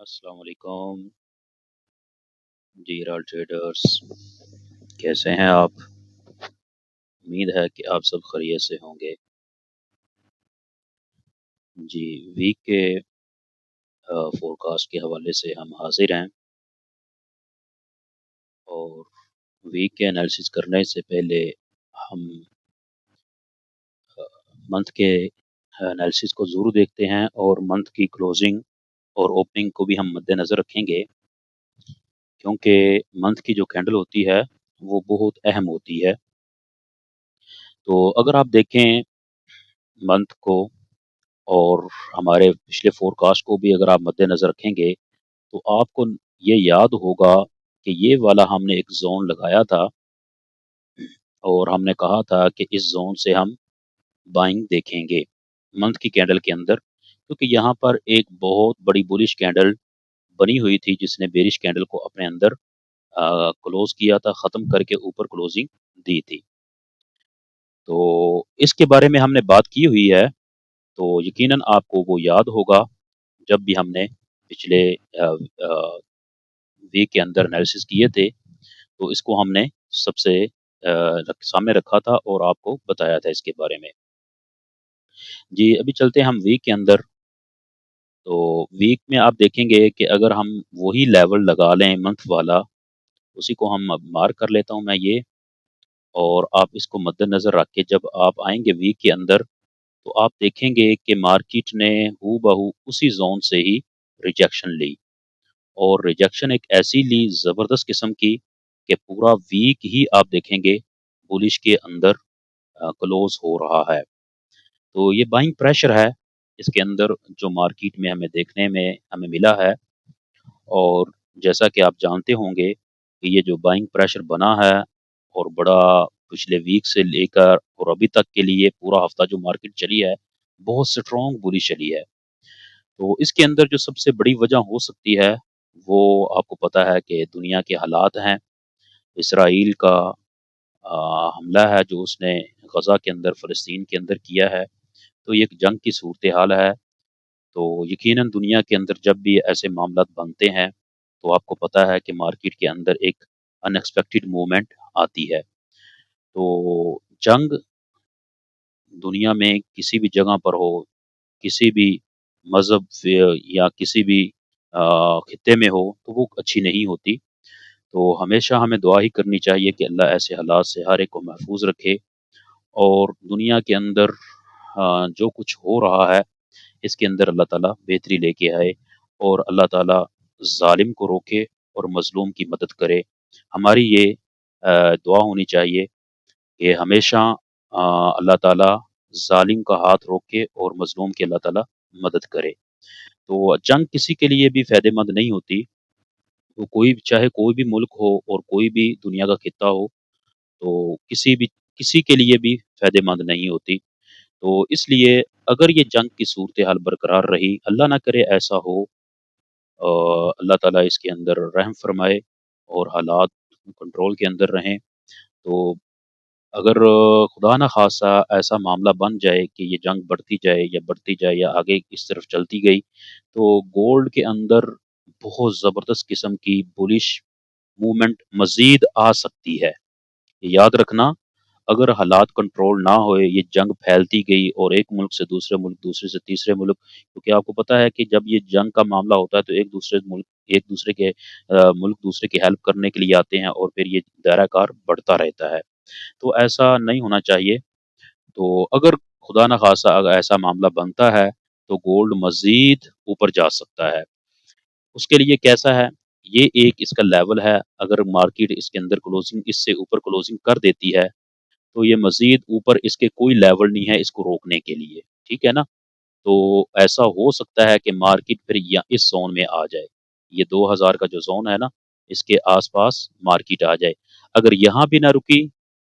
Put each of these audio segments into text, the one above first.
अस्सलाम वालेकुम। जी हिराल ट्रेडर्स, कैसे हैं आप? उम्मीद है कि आप सब खैरियत से होंगे। जी, वीक के फ़ोरकास्ट के हवाले से हम हाज़िर हैं और वीक के एनालिसिस करने से पहले हम अ, मंथ के एनालिसिस को ज़रूर देखते हैं और मंथ की क्लोज़िंग और ओपनिंग को भी हम मद्देनज़र रखेंगे, क्योंकि मंथ की जो कैंडल होती है, वो बहुत अहम होती है। तो अगर आप देखें मंथ को और हमारे पिछले फ़ोरकास्ट को भी अगर आप मद्देनज़र रखेंगे, तो आपको ये याद होगा कि ये वाला हमने एक ज़ोन लगाया था और हमने कहा था कि इस ज़ोन से हम बाइंग देखेंगे, मंथ की कैंडल के अंदर, क्योंकि यहाँ पर एक बहुत बड़ी बुलिश कैंडल बनी हुई थी, जिसने बेरिश कैंडल को अपने अंदर क्लोज़ किया था, ख़त्म करके ऊपर क्लोज़िंग दी थी। तो इसके बारे में हमने बात की हुई है, तो यकीनन आपको वो याद होगा, जब भी हमने पिछले वीक के अंदर एनालिसिस किए थे, तो इसको हमने सबसे सामने रखा था और आपको बताया था इसके बारे में। जी, अभी चलते हैं हम वीक के अंदर, तो वीक में आप देखेंगे कि अगर हम वही लेवल लगा लें मंथ वाला, उसी को हम अब मार्क कर लेता हूँ मैं ये और आप इसको मद्देनज़र रख के जब आप आएँगे वीक के अंदर, तो आप देखेंगे कि मार्केट ने हूबहू उसी ज़ोन से ही रिजेक्शन ली और रिजेक्शन एक ऐसी ली ज़बरदस्त किस्म की कि पूरा वीक ही आप देखेंगे बुलिश के अंदर क्लोज़ हो रहा है। तो ये बाइंग प्रेशर है, इसके अंदर जो मार्केट में हमें देखने में हमें मिला है और जैसा कि आप जानते होंगे कि ये जो बाइंग प्रेशर बना है और बड़ा पिछले वीक से लेकर और अभी तक के लिए पूरा हफ्ता जो मार्केट चली है, बहुत स्ट्रॉन्ग बुलिश चली है। तो इसके अंदर जो सबसे बड़ी वजह हो सकती है, वो आपको पता है कि दुनिया के हालात हैं। इसराइल का हमला है जो उसने गज़ा के अंदर, फ़लस्तीन के अंदर किया है, तो ये एक जंग की सूरत-ए-हाल है। तो यकीनन दुनिया के अंदर जब भी ऐसे मामलात बनते हैं, तो आपको पता है कि मार्केट के अंदर एक अनएक्सपेक्टेड मूवमेंट आती है। तो जंग दुनिया में किसी भी जगह पर हो, किसी भी मज़हब से या किसी भी खित्ते में हो, तो वो अच्छी नहीं होती। तो हमेशा हमें दुआ ही करनी चाहिए कि अल्लाह ऐसे हालात से हर एक को महफूज़ रखे और दुनिया के अंदर जो कुछ हो रहा है, इसके अंदर अल्लाह ताला बेहतरी लेके आए और अल्लाह ताला ज़ालिम को रोके और मज़लूम की मदद करे। हमारी ये दुआ होनी चाहिए कि हमेशा अल्लाह ताला ज़ालिम का हाथ रोके और मज़लूम की अल्लाह ताला मदद करे। तो जंग किसी के लिए भी फ़ायदेमंद नहीं होती, वो कोई चाहे कोई भी मुल्क हो और कोई भी दुनिया का खित्ता हो, तो किसी के लिए भी फ़ायदेमंद नहीं होती। तो इसलिए अगर ये जंग की सूरत-ए-हाल बरकरार रही, अल्लाह ना करे ऐसा हो, अल्लाह ताला इसके अंदर रहम फ़रमाए और हालात कंट्रोल के अंदर रहें। तो अगर खुदा ना ख़ास्ता ऐसा मामला बन जाए कि ये जंग बढ़ती जाए या आगे इस तरफ चलती गई, तो गोल्ड के अंदर बहुत ज़बरदस्त किस्म की बुलिश मूवमेंट मज़ीद आ सकती है। याद रखना, अगर हालात कंट्रोल ना होए, ये जंग फैलती गई और एक मुल्क से दूसरे मुल्क, दूसरे से तीसरे मुल्क, क्योंकि आपको पता है कि जब ये जंग का मामला होता है तो एक दूसरे के मुल्क दूसरे की हेल्प करने के लिए आते हैं और फिर ये दायरा-कार बढ़ता रहता है। तो ऐसा नहीं होना चाहिए। तो अगर खुदा ना ख़ास्ता अगर ऐसा मामला बनता है, तो गोल्ड मज़ीद ऊपर जा सकता है। उसके लिए कैसा है, ये एक इसका लेवल है, अगर मार्केट इसके अंदर क्लोज़िंग इससे ऊपर क्लोज़िंग कर देती है, तो ये मज़ीद ऊपर इसके कोई लेवल नहीं है इसको रोकने के लिए, ठीक है ना? तो ऐसा हो सकता है कि मार्केट फिर या इस ज़ोन में आ जाए। ये 2000 का जो ज़ोन है ना, इसके आस-पास मार्केट आ जाए। अगर यहाँ भी ना रुकी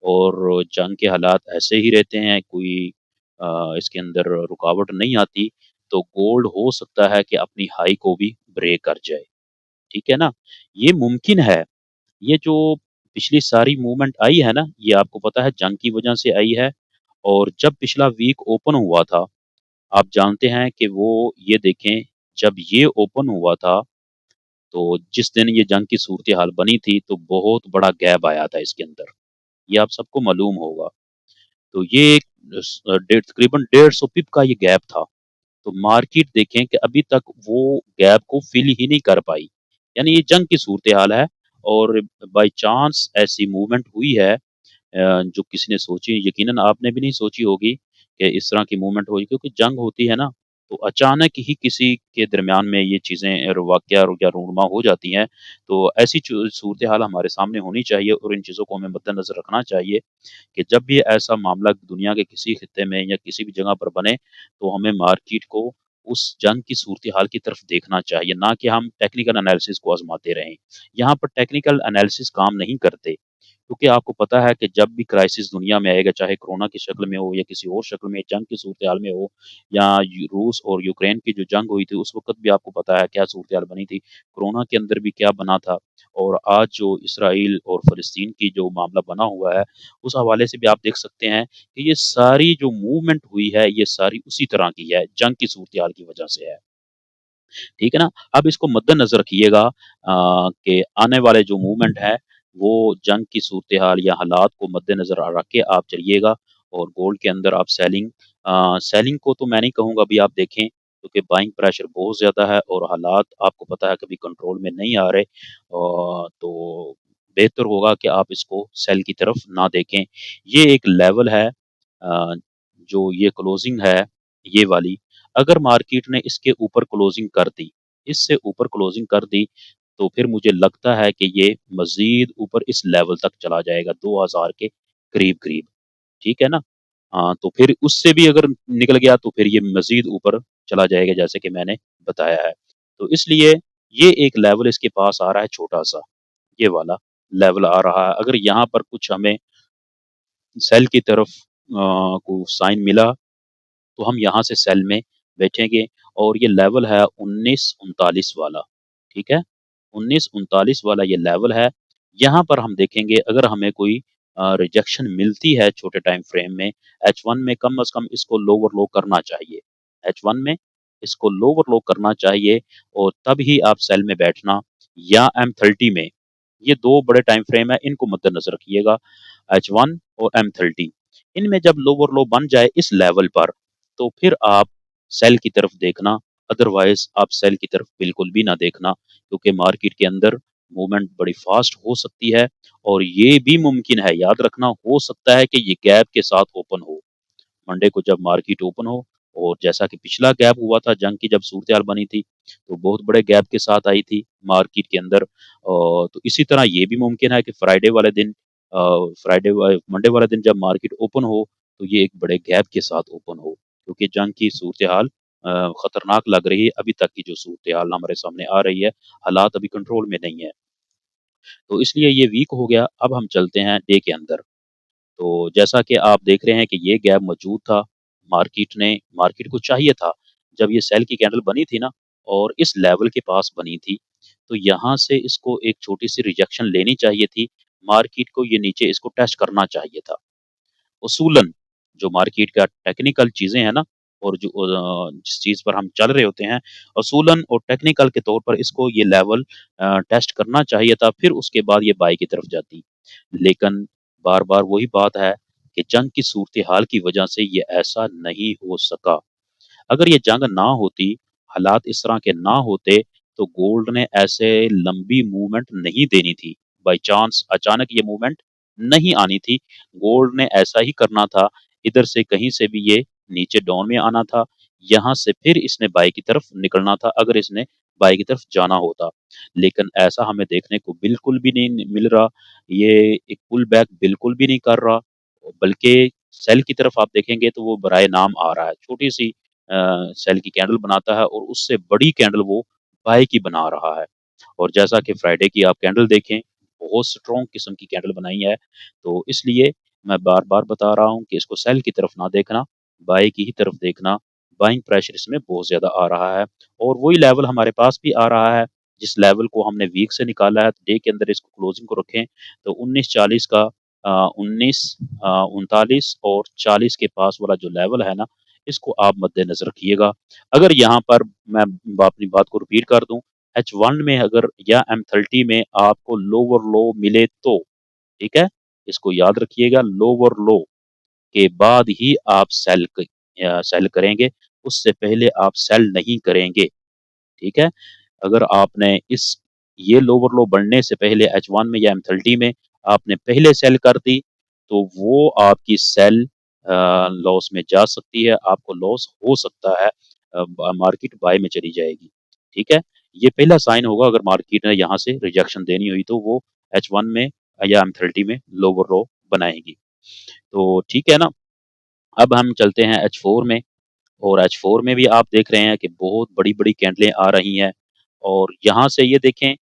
और जंग के हालात ऐसे ही रहते हैं, कोई इसके अंदर रुकावट नहीं आती, तो गोल्ड हो सकता है कि अपनी हाई को भी ब्रेक कर जाए, ठीक है ना? ये मुमकिन है। ये जो पिछली सारी मूवमेंट आई है ना, ये आपको पता है जंग की वजह से आई है और जब पिछला वीक ओपन हुआ था, आप जानते हैं कि वो ये देखें, जब ये ओपन हुआ था, तो जिस दिन ये जंग की सूरत-ए-हाल बनी थी, तो बहुत बड़ा गैप आया था इसके अंदर। ये आप सबको मालूम होगा। तो ये एक डेढ़ तकरीबन 150 पिप का ये गैप था। तो मार्केट देखें कि अभी तक वो गैप को फ़िल ही नहीं कर पाई। यानी ये जंग की सूरत-ए-हाल है और बाय चांस ऐसी मूवमेंट हुई है जो किसी ने सोची यकीनन आपने भी नहीं सोची होगी कि इस तरह की मूवमेंट होगी क्योंकि जंग होती है ना, तो अचानक ही किसी के दरमियान में ये चीज़ें और वाक़या या रूनुमा हो जाती हैं। तो ऐसी सूरत-ए-हाल हमारे सामने होनी चाहिए और इन चीज़ों को हमें मद्देनज़र रखना चाहिए कि जब भी ऐसा मामला दुनिया के किसी खित्ते में या किसी भी जगह पर बने, तो हमें मार्केट को उस जंग की सूरत-ए-हाल की तरफ देखना चाहिए, ना कि हम टेक्निकल एनालिसिस को आज़माते रहें। यहाँ पर टेक्निकल एनालिसिस काम नहीं करते। क्योंकि आपको पता है कि जब भी क्राइसिस दुनिया में आएगा, चाहे कोरोना की शक्ल में हो या किसी और शक्ल में, जंग की सूरत-हाल में हो या रूस और यूक्रेन की जो जंग हुई थी, उस वक़्त भी आपको पता है क्या सूरत-हाल बनी थी। कोरोना के अंदर भी क्या बना था और आज जो इसराइल और फ़लस्तीन की जो मामला बना हुआ है, उस हवाले से भी आप देख सकते हैं कि ये सारी जो मूवमेंट हुई है, ये सारी उसी तरह की है, जंग की सूरत-हाल की वजह से है। ठीक है ना? अब इसको मद्देनज़र रखिएगा कि आने वाले जो मूवमेंट है, वो जंग की सूरत-ए-हाल या हालात को मद्देनज़र रख के आप चलिएगा और गोल्ड के अंदर आप सेलिंग को तो मैं नहीं कहूँगा अभी आप देखें, क्योंकि बाइंग प्रेशर बहुत ज़्यादा है और हालात आपको पता है कभी कंट्रोल में नहीं आ रहे। तो बेहतर होगा कि आप इसको सेल की तरफ ना देखें। ये एक लेवल है जो ये क्लोजिंग है, ये वाली अगर मार्केट ने इसके ऊपर क्लोजिंग कर दी, इससे ऊपर क्लोजिंग कर दी, तो फिर मुझे लगता है कि ये मज़ीद ऊपर इस लेवल तक चला जाएगा 2000 के करीब-करीब, ठीक है ना? तो फिर उससे भी अगर निकल गया तो फिर ये मज़ीद ऊपर चला जाएगा जैसे कि मैंने बताया है। तो इसलिए ये एक लेवल इसके पास आ रहा है छोटा-सा, ये वाला लेवल आ रहा है। अगर यहाँ पर कुछ हमें सेल की तरफ को साइन मिला तो हम यहाँ से सेल में बैठेंगे और ये लेवल है 1939 वाला, ठीक है? 1939 वाला ये लेवल है। यहाँ पर हम देखेंगे अगर हमें कोई रिजेक्शन मिलती है छोटे टाइम फ्रेम में, H1 में कम से कम इसको लोअर लो करना चाहिए। H1 में इसको लोअर लो करना चाहिए और तब ही आप सेल में बैठना या M30 में, ये 2 बड़े टाइम फ्रेम है, इनको मद्देनज़र रखिएगा, H1 और M30 इनमें जब लोअर लो बन जाए इस लेवल पर, तो फिर आप सेल की तरफ देखना, अदरवाइज़ आप सेल की तरफ बिल्कुल भी ना देखना, क्योंकि मार्केट के अंदर मूवमेंट बड़ी फ़ास्ट हो सकती है और ये भी मुमकिन है, याद रखना हो सकता है कि ये गैप के साथ ओपन हो। मंडे को जब मार्केट ओपन हो और जैसा कि पिछला गैप हुआ था जंग की जब सूरत-हाल बनी थी, तो बहुत बड़े गैप के साथ आई थी मार्केट के अंदर। तो इसी तरह ये भी मुमकिन है कि मंडे वाले दिन जब मार्केट ओपन हो, तो ये एक बड़े गैप के साथ ओपन हो, क्योंकि जंग की सूरत-हाल खतरनाक लग रही है, अभी तक की जो सूरत-हाल हमारे सामने आ रही है, हालात अभी कंट्रोल में नहीं है। तो इसलिए ये वीक हो गया, अब हम चलते हैं डे के अंदर। तो जैसा कि आप देख रहे हैं कि ये गैप मौजूद था, मार्केट को चाहिए था, जब ये सेल की कैंडल बनी थी ना और इस लेवल के पास बनी थी, तो यहाँ से इसको एक छोटी-सी रिजेक्शन लेनी चाहिए थी, मार्केट को ये नीचे इसको टेस्ट करना चाहिए था। उसूलन जो मार्केट का टेक्निकल चीज़ें हैं ना और जो जिस चीज़ पर हम चल रहे होते हैं, उसूलन और टेक्निकल के तौर पर इसको ये लेवल टेस्ट करना चाहिए था, फिर उसके बाद ये बाई की तरफ जाती। लेकिन बार-बार वही बात है कि जंग की सूरत-हाल की वजह से ये ऐसा नहीं हो सका। अगर ये जंग ना होती, हालात इस तरह के ना होते, तो गोल्ड ने ऐसे लंबी मूवमेंट नहीं देनी थी। बाय चांस अचानक ये मूवमेंट नहीं आनी थी। गोल्ड ने ऐसा ही करना था, इधर से कहीं से भी ये नीचे डाउन में आना था, यहाँ से फिर इसने बाई की तरफ निकलना था अगर इसने बाई की तरफ जाना होता। लेकिन ऐसा हमें देखने को बिल्कुल भी नहीं मिल रहा। ये एक पुल बैक बिल्कुल भी नहीं कर रहा, बल्कि सेल की तरफ आप देखेंगे तो वो बराए नाम आ रहा है। छोटी-सी सेल की कैंडल बनाता है और उससे बड़ी कैंडल वो बाय की बना रहा है। और जैसा कि फ्राइडे की आप कैंडल देखें, बहुत स्ट्रॉन्ग किस्म की कैंडल बनाई है। तो इसलिए मैं बार-बार बता रहा हूँ कि इसको सेल की तरफ ना देखना, बाय की ही तरफ देखना। बाइंग प्रेशर इसमें बहुत ज़्यादा आ रहा है और वही लेवल हमारे पास भी आ रहा है, जिस लेवल को हमने वीक से निकाला है, डे के अंदर इसको क्लोजिंग को रखें, तो 1940 का 39 और 40 के पास वाला जो लेवल है ना, इसको आप मद्देनज़र रखिएगा। अगर यहाँ पर मैं अपनी बात को रिपीट कर दूँ, H1 में अगर या M30 में आपको लोअर लो मिले तो, ठीक है? इसको याद रखिएगा, लोअर लो के बाद ही आप सेल करेंगे, उससे पहले आप सेल नहीं करेंगे, ठीक है? अगर आपने इस ये लोअर लो बढ़ने से पहले H1 में या M30 में आपने पहले सेल कर दी, तो वो आपकी सेल लॉस में जा सकती है, आपको लॉस हो सकता है, मार्केट बाय में चली जाएगी, ठीक है? ये पहला साइन होगा अगर मार्केट ने यहाँ से रिजेक्शन देनी हुई तो वो H1 में या M30 में लोअर लो बनाएगी। तो ठीक है ना? अब हम चलते हैं H4 में। और H4 में भी आप देख रहे हैं कि बहुत बड़ी-बड़ी कैंडलें आ रही हैं और यहाँ से ये देखें,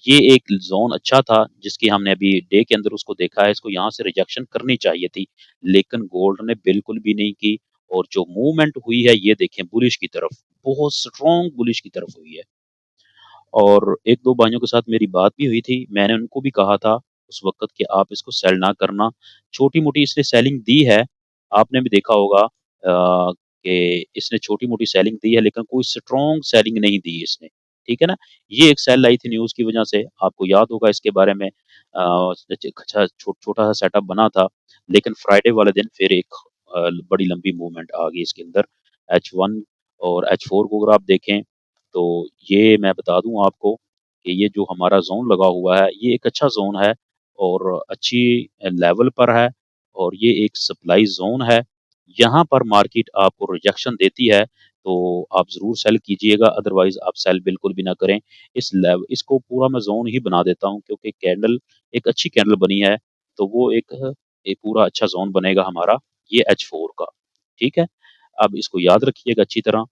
ये एक ज़ोन अच्छा था जिसकी हमने अभी डे के अंदर उसको देखा है, इसको यहाँ से रिजेक्शन करनी चाहिए थी, लेकिन गोल्ड ने बिल्कुल भी नहीं की और जो मूवमेंट हुई है ये देखें बुलिश की तरफ, बहुत स्ट्रॉन्ग बुलिश की तरफ हुई है। और 1-2 भाइयों के साथ मेरी बात भी हुई थी, मैंने उनको भी कहा था उस वक़्त कि आप इसको सेल ना करना, छोटी-मोटी इसने सेलिंग दी है, आपने भी देखा होगा कि इसने छोटी-मोटी सेलिंग दी है लेकिन कोई स्ट्रॉन्ग सेलिंग नहीं दी इसने, ठीक है ना? ये एक सेल आई थी न्यूज़ की वजह से, आपको याद होगा इसके बारे में अच्छा छोटा-सा सेटअप बना था, लेकिन फ्राइडे वाले दिन फिर एक बड़ी लंबी मूवमेंट आ गई इसके अंदर, H1 और H4 को अगर आप देखें तो ये मैं बता दूँ आपको कि ये जो हमारा ज़ोन लगा हुआ है, ये एक अच्छा ज़ोन है और अच्छी लेवल पर है और ये एक सप्लाई ज़ोन है। यहाँ पर मार्केट आपको रिजेक्शन देती है, तो आप ज़रूर सेल कीजिएगा, अदरवाइज़ आप सेल बिल्कुल भी ना करें। इसको पूरा मैं ज़ोन ही बना देता हूँ क्योंकि कैंडल एक अच्छी कैंडल बनी है, तो वो एक पूरा अच्छा ज़ोन बनेगा हमारा, ये H4 का, ठीक है? अब इसको याद रखिएगा अच्छी तरह।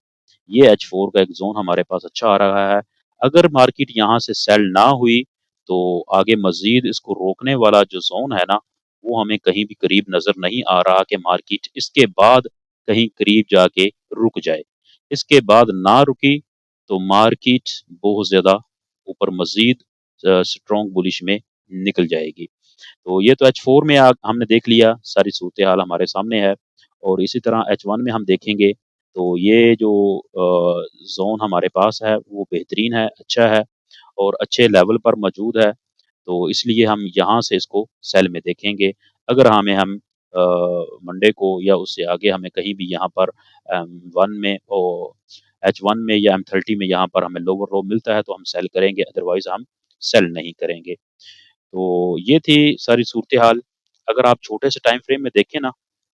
ये H4 का एक ज़ोन हमारे पास अच्छा आ रहा है। अगर मार्केट यहाँ से सेल ना हुई, तो आगे मज़ीद इसको रोकने वाला जो ज़ोन है ना, वो हमें कहीं भी करीब नज़र नहीं आ रहा कि मार्केट इसके बाद कहीं करीब जाके रुक जाए। इसके बाद ना रुकी, तो मार्केट बहुत ज़्यादा ऊपर मज़ीद स्ट्रॉन्ग बुलिश में निकल जाएगी। तो ये तो H4 में हमने देख लिया, सारी सूरत-ए-हाल हमारे सामने है और इसी तरह H1 में हम देखेंगे, तो ये जो ज़ोन हमारे पास है, वो बेहतरीन है, अच्छा है और अच्छे लेवल पर मौजूद है, तो इसलिए हम यहाँ से इसको सेल में देखेंगे। अगर हम मंडे को या उससे आगे हमें कहीं भी यहाँ पर 1 में H1 में या M30 में यहाँ पर हमें लोअर लो मिलता है, तो हम सेल करेंगे, अदरवाइज़ हम सेल नहीं करेंगे। तो ये थी सारी सूरत-ए-हाल। अगर आप छोटे से टाइम फ्रेम में देखें ना,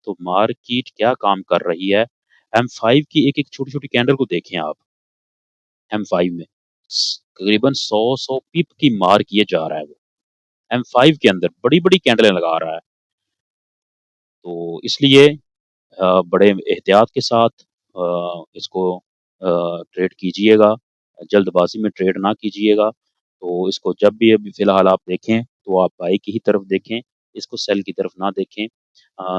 तो मार्केट क्या काम कर रही है। M5 की एक-एक छोटी-छोटी कैंडल को देखें आप, M5 में तकरीबन 100-100 पिप की मार किए जा रहा है वो। M5 के अंदर बड़ी-बड़ी कैंडलें लगा रहा है। तो इसलिए बड़े एहतियात के साथ इसको ट्रेड कीजिएगा, जल्दबाज़ी में ट्रेड ना कीजिएगा। तो इसको जब भी अभी फ़िलहाल आप देखें, तो आप बाई की ही तरफ देखें, इसको सेल की तरफ ना देखें।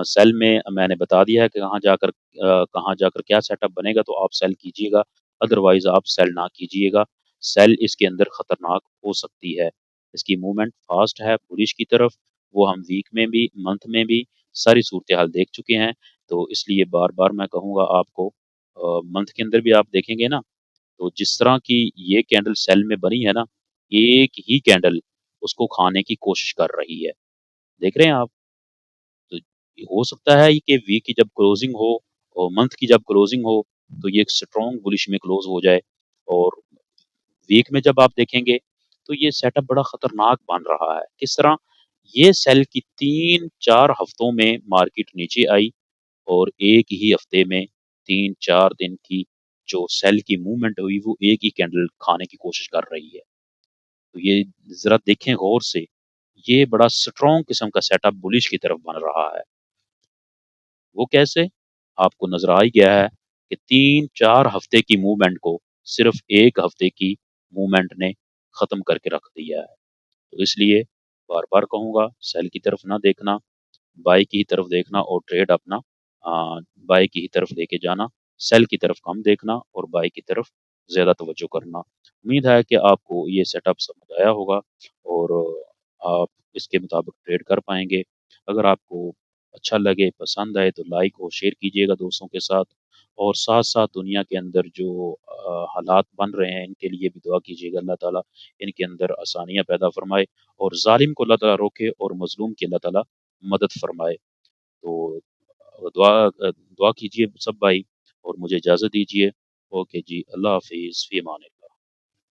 सेल में मैंने बता दिया है कि कहाँ जाकर क्या सेटअप बनेगा, तो आप सेल कीजिएगा, अदरवाइज़ आप सेल ना कीजिएगा। सेल इसके अंदर खतरनाक हो सकती है। इसकी मूवमेंट फ़ास्ट है बुलिश की तरफ, वो हम वीक में भी, मंथ में भी सारी सूरत-ए-हाल देख चुके हैं। तो इसलिए बार-बार मैं कहूँगा आपको मंथ के अंदर भी आप देखेंगे ना, तो जिस तरह की ये कैंडल सेल में बनी है ना, एक ही कैंडल उसको खाने की कोशिश कर रही है। देख रहे हैं आप? तो हो सकता है कि वीक की जब क्लोजिंग हो और मंथ की जब क्लोजिंग हो, तो ये एक स्ट्रॉन्ग बुलिश में क्लोज़ हो जाए और वीक में जब आप देखेंगे, तो ये सेटअप बड़ा खतरनाक बन रहा है। किस तरह? ये सेल की 3-4 हफ्तों में मार्केट नीचे आई और एक ही हफ्ते में 3-4 दिन की जो सेल की मूवमेंट हुई वो एक ही कैंडल खाने की कोशिश कर रही है। तो ये ज़रा देखें गौर से, ये बड़ा स्ट्रॉन्ग किस्म का सेटअप बुलिश की तरफ बन रहा है। वो कैसे? आपको नज़र आ ही गया है कि 3-4 हफ्ते की मूवमेंट को सिर्फ़ 1 हफ्ते की मूवमेंट ने ख़त्म करके रख दिया है। तो इसलिए बार-बार कहूँगा सेल की तरफ ना देखना, बाई की ही तरफ देखना और ट्रेड अपना बाई की ही तरफ लेके जाना, सेल की तरफ कम देखना और बाई की तरफ ज़्यादा तवज्जो करना। उम्मीद है कि आपको ये सेटअप समझ आया होगा और आप इसके मुताबिक ट्रेड कर पाएँगे। अगर आपको अच्छा लगे, पसंद आए तो लाइक और शेयर कीजिएगा दोस्तों के साथ और साथ-साथ दुनिया के अंदर जो हालात बन रहे हैं, इनके लिए भी दुआ कीजिएगा अल्लाह ताला इनके अंदर आसानियाँ पैदा फ़रमाए और ज़ालिम को अल्लाह ताला रोके और मज़लूम की अल्लाह ताला मदद फ़रमाए। तो दुआ कीजिए सब भाई और मुझे इजाज़त दीजिए। ओके जी, अल्लाह हाफ़िज़, फ़ी अमान